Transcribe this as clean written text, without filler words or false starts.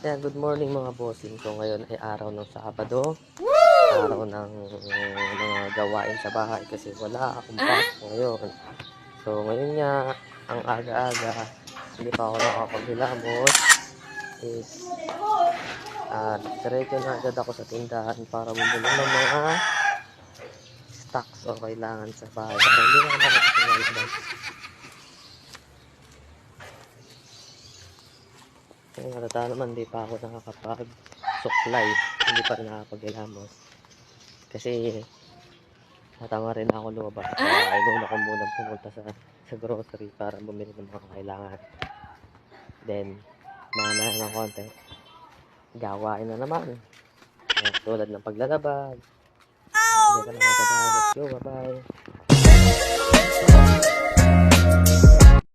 Ayan, good morning mga bossing. So ngayon ay araw ng Sabado. Araw ng mga gawain sa bahay kasi wala akong pasok ngayon. So ngayon nga, ang aga-aga, hindi pa ako nakapaghilamos. Is, diretso na agad ako sa tindahan para bumili ng mga stocks o kailangan sa bahay. Para hindi na ako nakapaglalabas. Kaya halata naman, di pa ako nakakapag-supply. Hindi pa rin nakapaghilamos. Kasi natama rin ako lumabas. Kaya inuna ko muna pumunta sa grocery para bumili ng mga kailangan. Then, mamaya ng konti. Gawain na naman. Tulad ng paglalaba. Hindi ka na magkabay. Let's go, bye-bye.